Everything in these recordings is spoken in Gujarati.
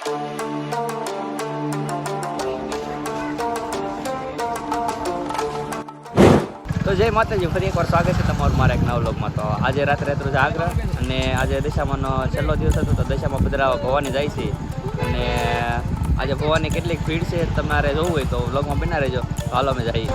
તો જય માતાજી, ફરી એકવાર સ્વાગત છે તમારું મારા એક નવા વ્લોગમાં. તો આજે રાત્રે છે આગ્રહ, અને આજે દશામાનો છેલ્લો દિવસ હતો. તો દશામાં પધરાવા ભવાની જાય છે, અને આજે ભવાની કેટલીક ભીડ છે તમારે જોવું હોય તો વ્લોગમાં બના રહેજો. તો હાલો અમે જઈએ.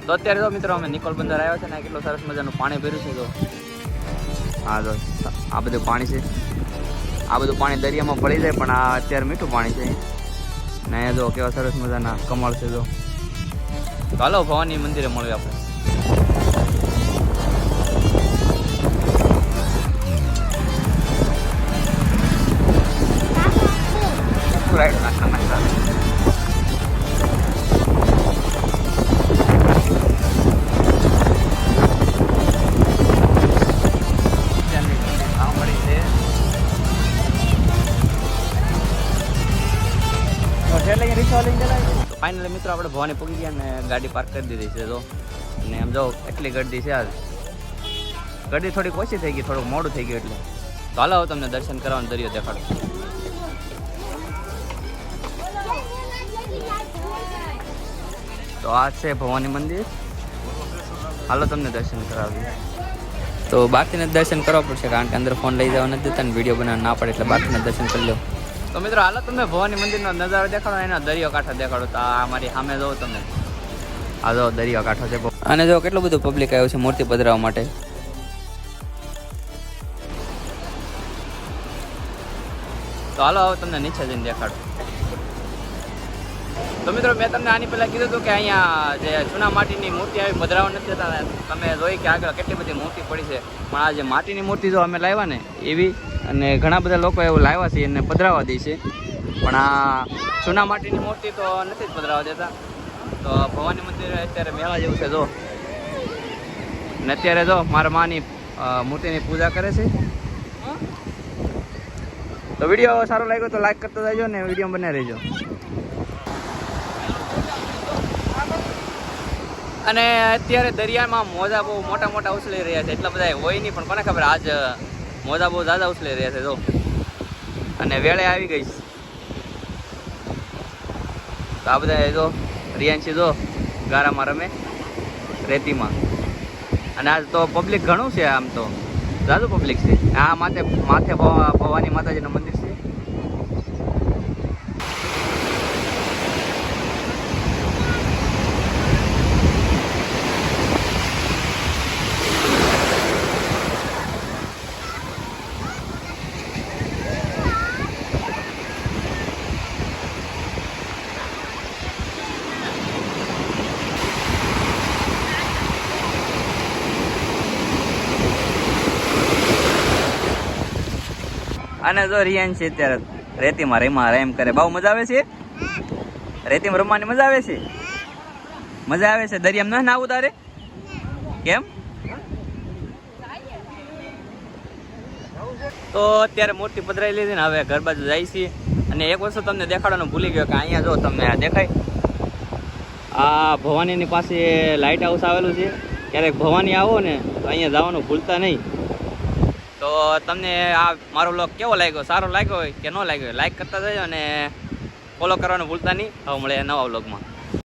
તો અત્યારે તો મિત્રો અમે નિકોલ બંદર આવ્યા છે ને, કેટલું સરસ મજાનું પાણી ભર્યું છે. તો હા, તો આ બધું પાણી છે. આ બધું પાણી દરિયામાં પડી જાય, પણ આ અત્યારે મીઠું પાણી છે. ને અહીંયા જો કેવા સરસ મજાના કમળ છે. તો હાલો ભવાની મંદિરે મળ્યું આપણે. રાઈટ નાખા ફાઇનલી મિત્રો આપણે ભવાની પહોંચી ગયા ને ગાડી પાર્ક કરી દીધી છે. તો અને એમ જો એટલી ગરદી છે. આજ ગરદી થોડીક ઓછી થઈ ગઈ, થોડુંક મોડું થઈ ગયું. એટલે તો હાલો તમને દર્શન કરવાનો દરિયો દેખાડો. તો આ છે ભવાની મંદિર. હાલો તમને દર્શન કરાવીએ. તો બહારથી દર્શન કરવા પડશે, કારણ કે અંદર ફોન લઈ જવા નથી દેતા ને વિડીયો બનાવવા ના પડે, એટલે બહારથી દર્શન કરી લો. તો મિત્રો હાલો તમને ભવાની મંદિરનો નજારો દેખાડો, એનો દરિયો કાંઠો દેખાડો. તો આ અમારી સામે જોવો તમે, આ જો દરિયો કાંઠો છે. અને જો કેટલું બધું પબ્લિક આવ્યું છે મૂર્તિ પધરાવવા માટે. તો હાલો હવે તમને નીચે જઈને દેખાડો. તો મિત્રો મેં તમને આની પહેલાં કીધું હતું કે અહીંયા જે જૂના માટીની મૂર્તિ આવી પધરાવવા નથી જતા. તમે જોઈ કે આગળ કેટલી બધી મૂર્તિ પડી છે, પણ આ જે માટીની મૂર્તિ જો અમે લાવ્યા ને એવી, અને ઘણા બધા લોકો એવું લાવ્યા છે એને પધરાવવા દે છે, પણ આ જૂના માટીની મૂર્તિ તો નથી જ પધરાવવા દેતા. તો ભવાની મંદિર અત્યારે મેળા જેવું છે. જો ને અત્યારે જો મારા માની મૂર્તિની પૂજા કરે છે. તો વિડીયો સારો લાગ્યો તો લાઈક કરતા જજો ને વિડીયો બનાવી રહેજો. અને અત્યારે દરિયામાં મોજા બહુ મોટા મોટા ઉછળી રહ્યા છે. એટલા બધા હોય નહીં, પણ કોને ખબર આજ મોજા બહુ ઝાઝા ઉછળી રહ્યા છે. જો અને વેળે આવી ગઈ છે. તો આ બધા જો રિયાંશી જો ગારામાં રમે રેતીમાં. અને આજ તો પબ્લિક ઘણું છે, આમ તો ઝાઝું પબ્લિક છે. આ માથે ભવાની માતાજીનું મંદિર છે. અને જો રિયાન છે અત્યારે રેતીમાં રેમ કરે. બહુ મજા આવે છે રેતીમાં રમવાની. મજા આવે છે, મજા આવે છે. દરિયામાં ના આવું તારે કેમ? તો અત્યારે મૂર્તિ પધરાઈ લીધી ને હવે ઘર બાજુ જાય છે. અને એક વસ્તુ તમને દેખાડવાનું ભૂલી ગયો કે અહીંયા જો તમને આ દેખાય, આ ભવાનીની પાસે લાઇટ હાઉસ આવેલું છે. ક્યારેક ભવાની આવો ને તો અહીંયા જવાનું ભૂલતા નહીં. તો તમને આ મારો વ્લોગ કેવો લાગ્યો, સારો લાગ્યો હોય કે ન લાગ્યો હોય, લાઈક કરતા જજો અને ફોલો કરવાનું ભૂલતા નહીં. હવે મળે નવા વ્લોગમાં.